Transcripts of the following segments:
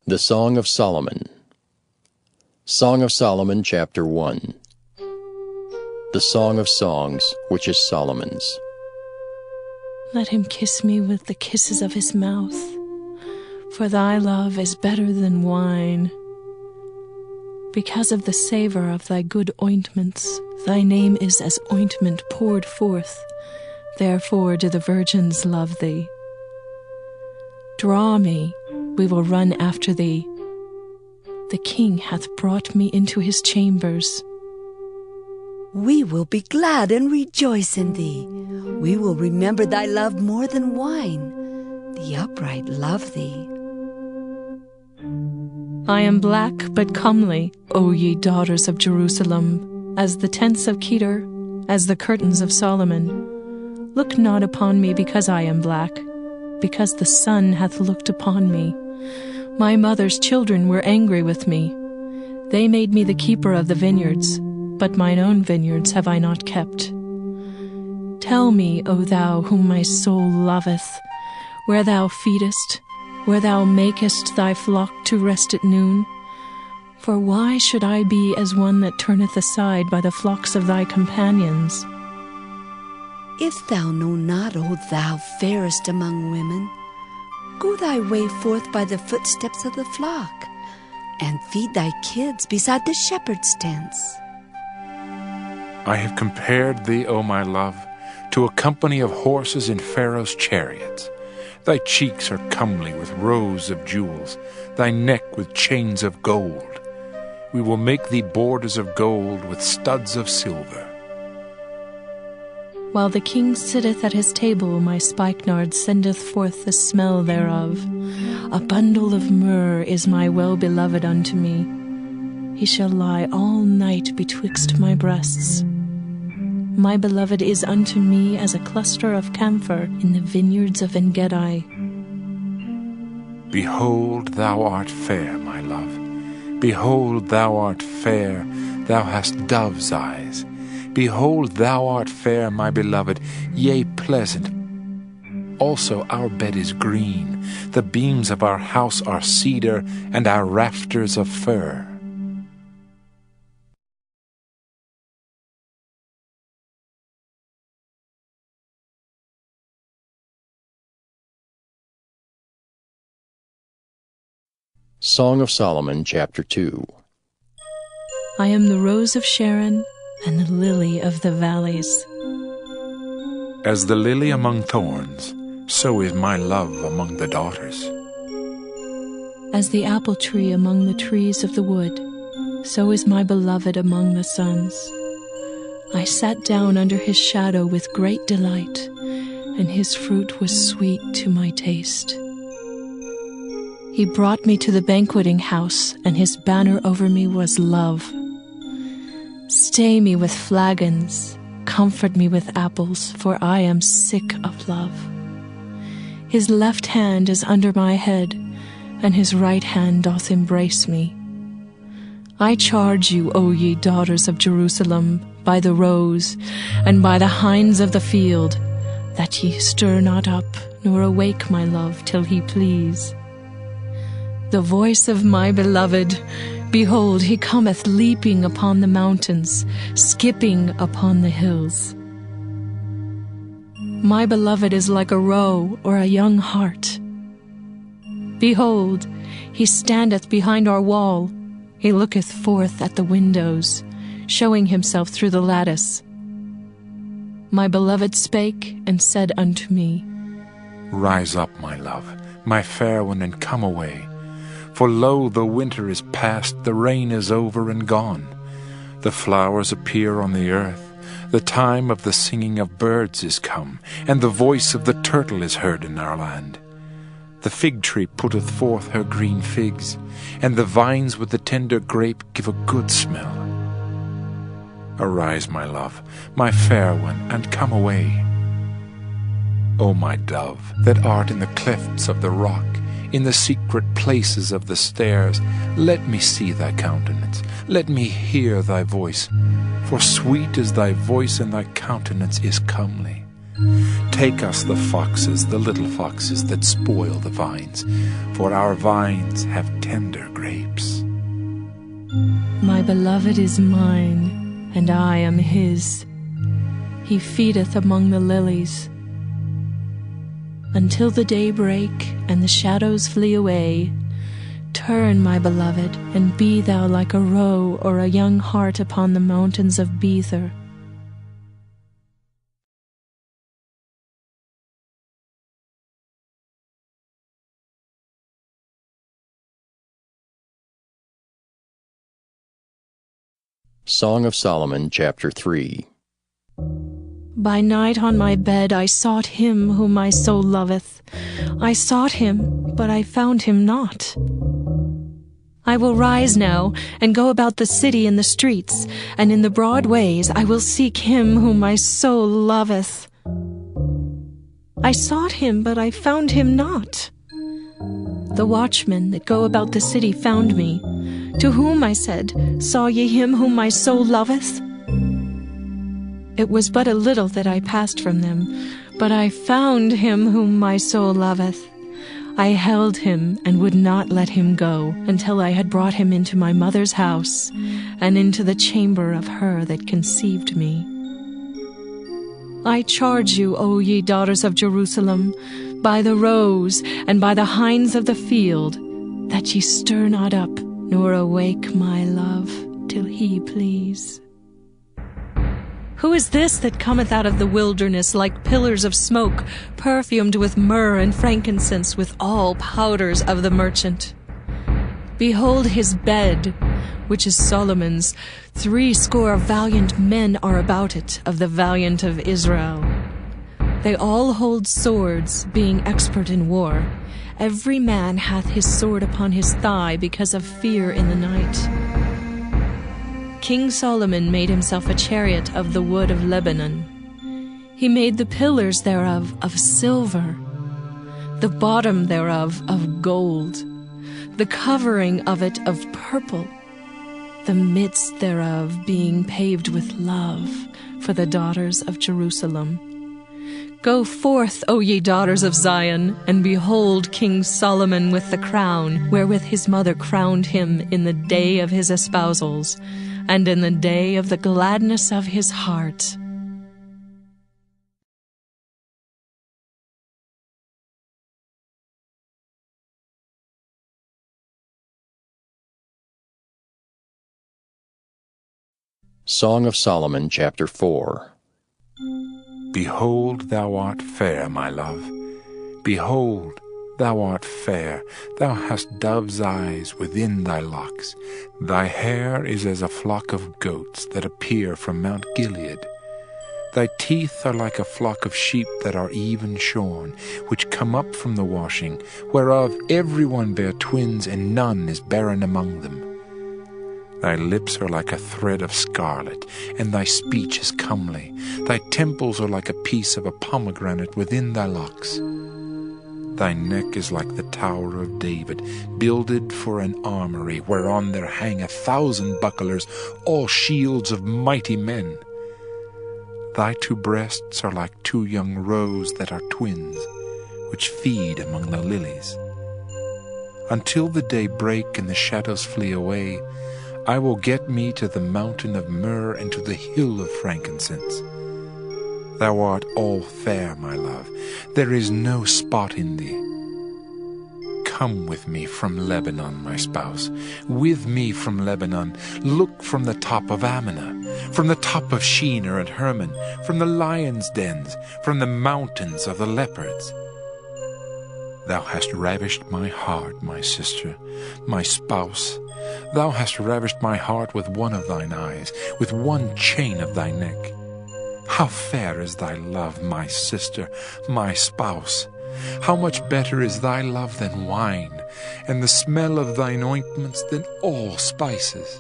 The Song of Solomon. Song of Solomon, chapter 1. The Song of Songs, which is Solomon's. Let him kiss me with the kisses of his mouth, for thy love is better than wine. Because of the savor of thy good ointments, thy name is as ointment poured forth. Therefore do the virgins love thee. Draw me, we will run after thee. The king hath brought me into his chambers. We will be glad and rejoice in thee. We will remember thy love more than wine. The upright love thee. I am black but comely, O ye daughters of Jerusalem, as the tents of Kedar, as the curtains of Solomon. Look not upon me because I am black, because the sun hath looked upon me. My mother's children were angry with me. They made me the keeper of the vineyards, but mine own vineyards have I not kept. Tell me, O thou whom my soul loveth, where thou feedest, where thou makest thy flock to rest at noon. For why should I be as one that turneth aside by the flocks of thy companions? If thou know not, O thou fairest among women, go thy way forth by the footsteps of the flock, and feed thy kids beside the shepherd's tents. I have compared thee, O my love, to a company of horses in Pharaoh's chariots. Thy cheeks are comely with rows of jewels, thy neck with chains of gold. We will make thee borders of gold with studs of silver. While the king sitteth at his table, my spikenard sendeth forth the smell thereof. A bundle of myrrh is my well-beloved unto me. He shall lie all night betwixt my breasts. My beloved is unto me as a cluster of camphor in the vineyards of En-gedi. Behold, thou art fair, my love. Behold, thou art fair, thou hast dove's eyes. Behold, thou art fair, my beloved, yea, pleasant. Also our bed is green, the beams of our house are cedar, and our rafters of fir. Song of Solomon, chapter 2. I am the rose of Sharon and the lily of the valleys. As the lily among thorns, so is my love among the daughters. As the apple tree among the trees of the wood, so is my beloved among the sons. I sat down under his shadow with great delight, and his fruit was sweet to my taste. He brought me to the banqueting house, and his banner over me was love. Stay me with flagons, comfort me with apples, for I am sick of love. His left hand is under my head, and his right hand doth embrace me. I charge you, O ye daughters of Jerusalem, by the roes, and by the hinds of the field, that ye stir not up, nor awake my love till he please. The voice of my beloved, behold, he cometh leaping upon the mountains, skipping upon the hills. My beloved is like a roe or a young hart. Behold, he standeth behind our wall. He looketh forth at the windows, showing himself through the lattice. My beloved spake and said unto me, Rise up, my love, my fair one, and come away. For lo, the winter is past, the rain is over and gone. The flowers appear on the earth, the time of the singing of birds is come, and the voice of the turtle is heard in our land. The fig tree putteth forth her green figs, and the vines with the tender grape give a good smell. Arise, my love, my fair one, and come away. O my dove, that art in the clefts of the rock, in the secret places of the stairs, let me see thy countenance, let me hear thy voice, for sweet is thy voice and thy countenance is comely. Take us the foxes, the little foxes that spoil the vines, for our vines have tender grapes. My beloved is mine, and I am his. He feedeth among the lilies. Until the day break and the shadows flee away, turn, my beloved, and be thou like a roe or a young hart upon the mountains of Bether. Song of Solomon, chapter 3. By night on my bed I sought him whom my soul loveth. I sought him, but I found him not. I will rise now, and go about the city in the streets, and in the broad ways I will seek him whom my soul loveth. I sought him, but I found him not. The watchmen that go about the city found me, to whom I said, Saw ye him whom my soul loveth? It was but a little that I passed from them, but I found him whom my soul loveth. I held him and would not let him go, until I had brought him into my mother's house, and into the chamber of her that conceived me. I charge you, O ye daughters of Jerusalem, by the roes and by the hinds of the field, that ye stir not up, nor awake my love, till he please. Who is this that cometh out of the wilderness like pillars of smoke, perfumed with myrrh and frankincense, with all powders of the merchant? Behold his bed, which is Solomon's. 80 valiant men are about it, of the valiant of Israel. They all hold swords, being expert in war. Every man hath his sword upon his thigh, because of fear in the night. King Solomon made himself a chariot of the wood of Lebanon. He made the pillars thereof of silver, the bottom thereof of gold, the covering of it of purple, the midst thereof being paved with love for the daughters of Jerusalem. Go forth, O ye daughters of Zion, and behold King Solomon with the crown, wherewith his mother crowned him in the day of his espousals, and in the day of the gladness of his heart. Song of Solomon, chapter 4. Behold, thou art fair, my love. Behold, thou art fair. Thou hast dove's eyes within thy locks. Thy hair is as a flock of goats that appear from Mount Gilead. Thy teeth are like a flock of sheep that are even shorn, which come up from the washing, whereof every one bear twins, and none is barren among them. Thy lips are like a thread of scarlet, and thy speech is comely. Thy temples are like a piece of a pomegranate within thy locks. Thy neck is like the Tower of David, builded for an armory, whereon there hang 1,000 bucklers, all shields of mighty men. Thy 2 breasts are like 2 young roes that are twins, which feed among the lilies. Until the day break and the shadows flee away, I will get me to the mountain of myrrh and to the hill of frankincense. Thou art all fair, my love. There is no spot in thee. Come with me from Lebanon, my spouse. With me from Lebanon. Look from the top of Ammonah, from the top of Shinar and Hermon, from the lions' dens, from the mountains of the leopards. Thou hast ravished my heart, my sister, my spouse. Thou hast ravished my heart with one of thine eyes, with one chain of thy neck. How fair is thy love, my sister, my spouse! How much better is thy love than wine, and the smell of thine ointments than all spices.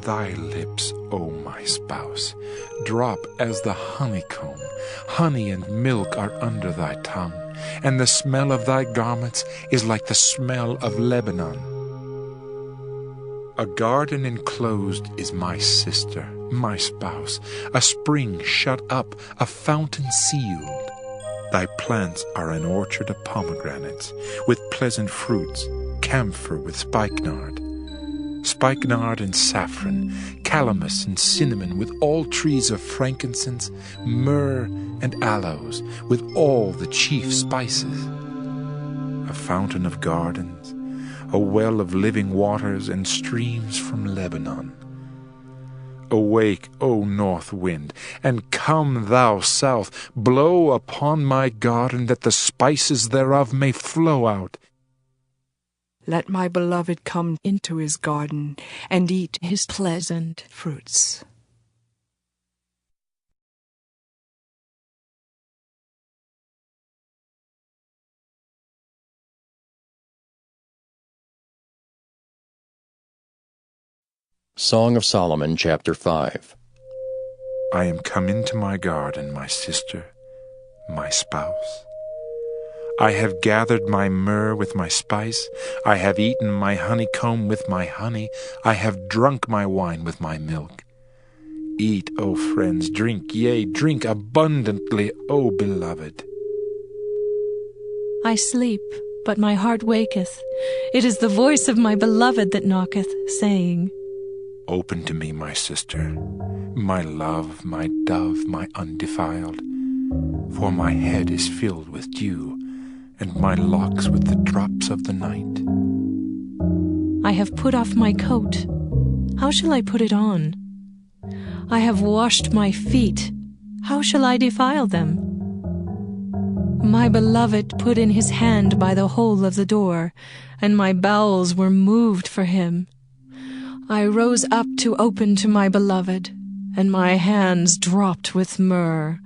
Thy lips, O my spouse, drop as the honeycomb. Honey and milk are under thy tongue, and the smell of thy garments is like the smell of Lebanon. A garden enclosed is my sister, my spouse, a spring shut up, a fountain sealed. Thy plants are an orchard of pomegranates, with pleasant fruits, camphor with spikenard and saffron, calamus and cinnamon, with all trees of frankincense, myrrh and aloes, with all the chief spices. A fountain of gardens, a well of living waters, and streams from Lebanon. Awake, O north wind, and come, thou south, blow upon my garden, that the spices thereof may flow out. Let my beloved come into his garden, and eat his pleasant fruits. Song of Solomon, chapter 5. I am come into my garden, my sister, my spouse. I have gathered my myrrh with my spice. I have eaten my honeycomb with my honey. I have drunk my wine with my milk. Eat, O friends, drink, yea, drink abundantly, O beloved. I sleep, but my heart waketh. It is the voice of my beloved that knocketh, saying, Open to me, my sister, my love, my dove, my undefiled. For my head is filled with dew, and my locks with the drops of the night. I have put off my coat. How shall I put it on? I have washed my feet. How shall I defile them? My beloved put in his hand by the hole of the door, and my bowels were moved for him. I rose up to open to my beloved, and my hands dropped with myrrh,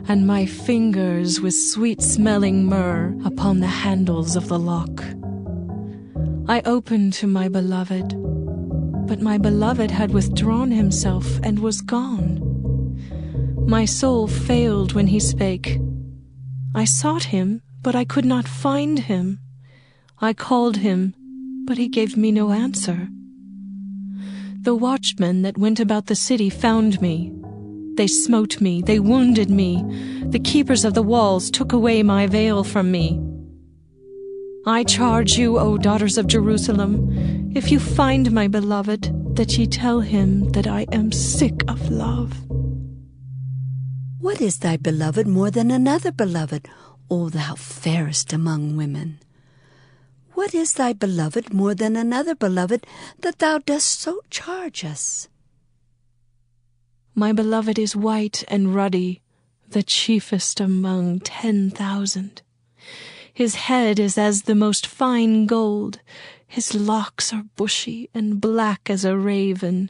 and my fingers with sweet-smelling myrrh upon the handles of the lock. I opened to my beloved, but my beloved had withdrawn himself and was gone. My soul failed when he spake. I sought him, but I could not find him. I called him, but he gave me no answer. The watchmen that went about the city found me. They smote me, they wounded me. The keepers of the walls took away my veil from me. I charge you, O daughters of Jerusalem, if you find my beloved, that ye tell him that I am sick of love. What is thy beloved more than another beloved, O thou fairest among women? What is thy beloved more than another beloved, that thou dost so charge us? My beloved is white and ruddy, the chiefest among 10,000. His head is as the most fine gold. His locks are bushy and black as a raven.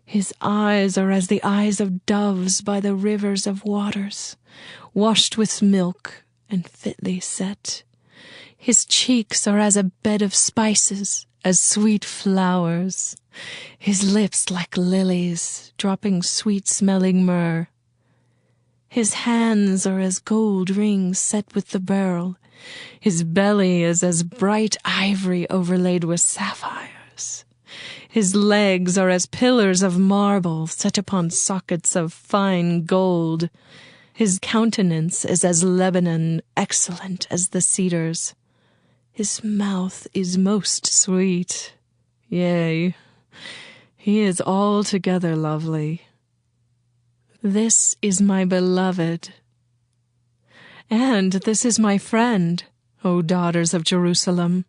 His eyes are as the eyes of doves by the rivers of waters, washed with milk and fitly set. His cheeks are as a bed of spices, as sweet flowers. His lips like lilies, dropping sweet-smelling myrrh. His hands are as gold rings set with the beryl. His belly is as bright ivory overlaid with sapphires. His legs are as pillars of marble set upon sockets of fine gold. His countenance is as Lebanon, excellent as the cedars. His mouth is most sweet. Yea, he is altogether lovely. This is my beloved. And this is my friend, O daughters of Jerusalem.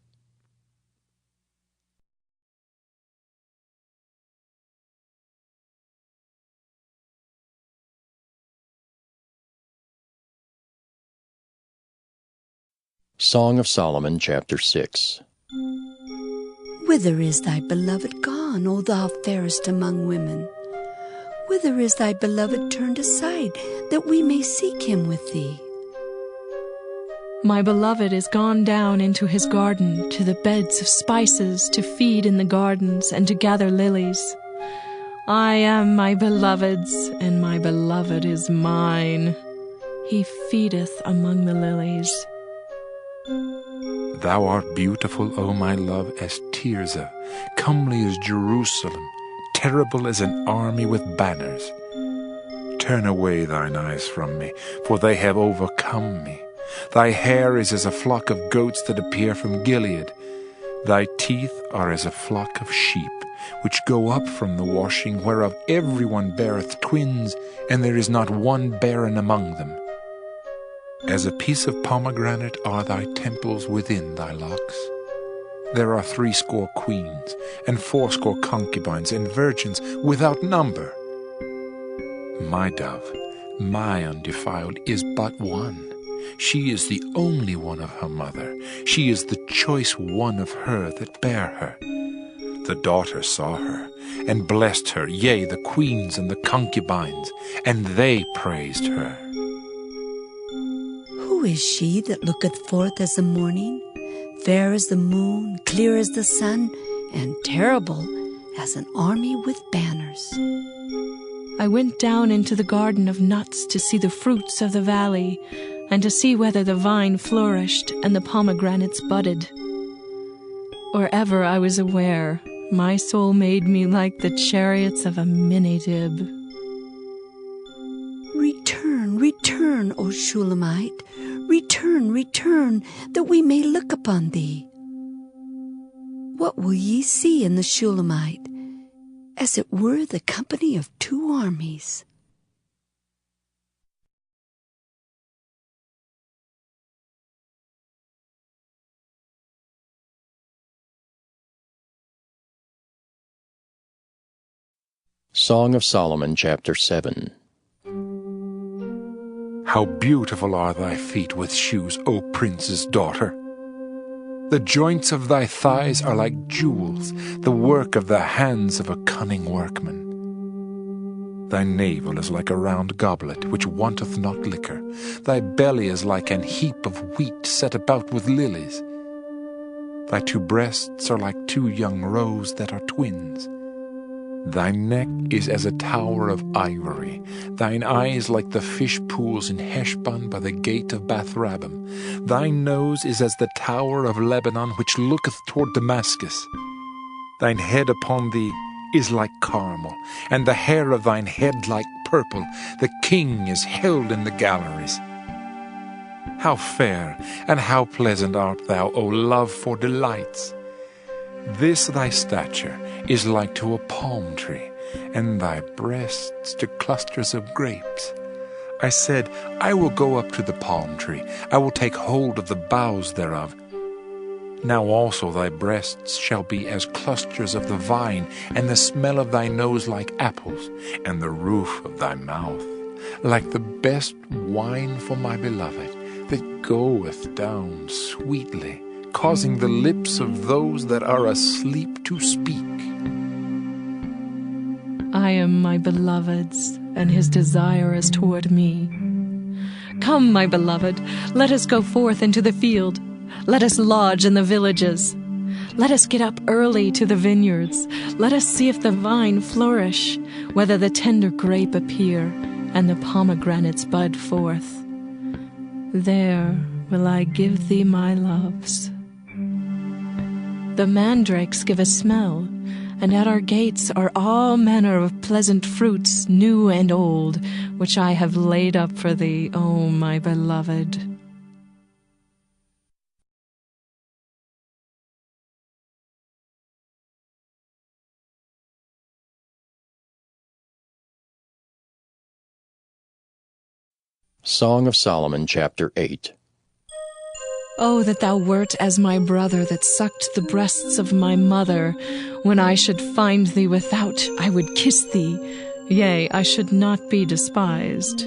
Song of Solomon, chapter 6. Whither is thy beloved gone, O thou fairest among women? Whither is thy beloved turned aside, that we may seek him with thee? My beloved is gone down into his garden, to the beds of spices, to feed in the gardens, and to gather lilies. I am my beloved's, and my beloved is mine. He feedeth among the lilies. Thou art beautiful, O my love, as Tirzah, comely as Jerusalem. terrible as an army with banners. Turn away thine eyes from me, for they have overcome me. Thy hair is as a flock of goats that appear from Gilead. Thy teeth are as a flock of sheep, which go up from the washing, whereof every one beareth twins, and there is not one barren among them. As a piece of pomegranate are thy temples within thy locks. There are 80 queens, and 80 concubines, and virgins without number. My dove, my undefiled, is but one. She is the only one of her mother. She is the choice one of her that bare her. The daughter saw her, and blessed her, yea, the queens and the concubines, and they praised her. Who is she that looketh forth as the morning, fair as the moon, clear as the sun, and terrible as an army with banners? I went down into the garden of nuts to see the fruits of the valley, and to see whether the vine flourished and the pomegranates budded. Or ever I was aware, my soul made me like the chariots of a Minidib. Return, return, O Shulamite, return, return, that we may look upon thee. What will ye see in the Shulamite? As it were the company of 2 armies. Song of Solomon, chapter 7. How beautiful are thy feet with shoes, O prince's daughter! The joints of thy thighs are like jewels, the work of the hands of a cunning workman. Thy navel is like a round goblet, which wanteth not liquor. Thy belly is like an heap of wheat set about with lilies. Thy 2 breasts are like 2 young roes that are twins. Thy neck is as a tower of ivory, thine eyes like the fish pools in Heshbon by the gate of Bath-rabbim. Thy nose is as the tower of Lebanon, which looketh toward Damascus. Thine head upon thee is like Carmel, and the hair of thine head like purple. The king is held in the galleries. How fair and how pleasant art thou, O love for delights! This thy stature is like to a palm tree, and thy breasts to clusters of grapes. I said, I will go up to the palm tree, I will take hold of the boughs thereof. Now also thy breasts shall be as clusters of the vine, and the smell of thy nose like apples, and the roof of thy mouth like the best wine for my beloved, that goeth down sweetly, causing the lips of those that are asleep to speak. I am my beloved's, and his desire is toward me. Come, my beloved, let us go forth into the field. Let us lodge in the villages. Let us get up early to the vineyards. Let us see if the vine flourish, whether the tender grape appear, and the pomegranates bud forth. There will I give thee my loves. The mandrakes give a smell, and at our gates are all manner of pleasant fruits, new and old, which I have laid up for thee, O my beloved. Song of Solomon, chapter 8. Oh, that thou wert as my brother that sucked the breasts of my mother. When I should find thee without, I would kiss thee. Yea, I should not be despised.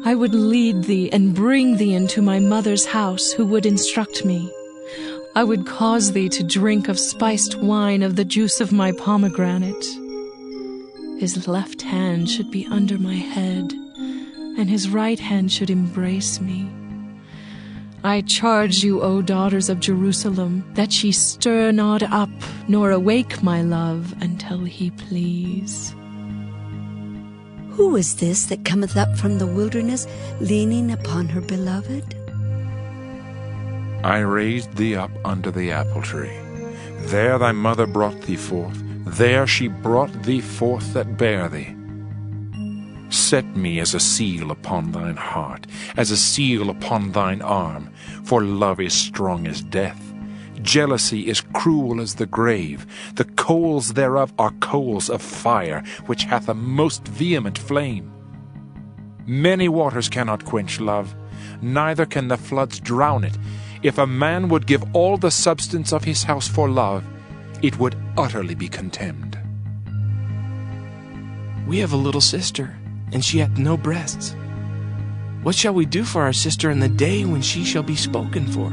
I would lead thee and bring thee into my mother's house, who would instruct me. I would cause thee to drink of spiced wine of the juice of my pomegranate. His left hand should be under my head, and his right hand should embrace me. I charge you, O daughters of Jerusalem, that ye stir not up, nor awake my love, until he please. Who is this that cometh up from the wilderness, leaning upon her beloved? I raised thee up under the apple tree. There thy mother brought thee forth. There she brought thee forth that bare thee. Set me as a seal upon thine heart, as a seal upon thine arm, for love is strong as death. Jealousy is cruel as the grave. The coals thereof are coals of fire, which hath a most vehement flame. Many waters cannot quench love, neither can the floods drown it. If a man would give all the substance of his house for love, it would utterly be contemned. We have a little sister, and she hath no breasts. What shall we do for our sister in the day when she shall be spoken for?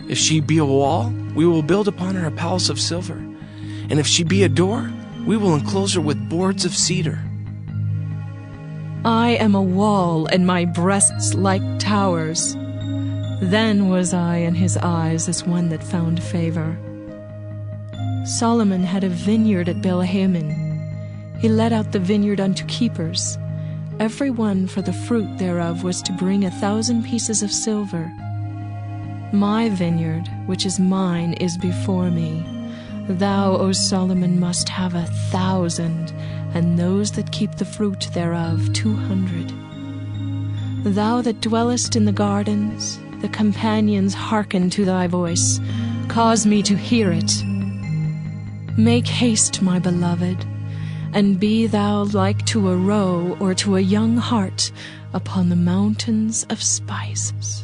If she be a wall, we will build upon her a palace of silver. And if she be a door, we will enclose her with boards of cedar. I am a wall, and my breasts like towers. Then was I in his eyes as one that found favor. Solomon had a vineyard at Beth-Hammon. He let out the vineyard unto keepers. Every one for the fruit thereof was to bring 1,000 pieces of silver. My vineyard, which is mine, is before me. Thou, O Solomon, must have 1,000, and those that keep the fruit thereof 200. Thou that dwellest in the gardens, the companions hearken to thy voice. Cause me to hear it. Make haste, my beloved, and be thou like to a roe or to a young hart upon the mountains of spices.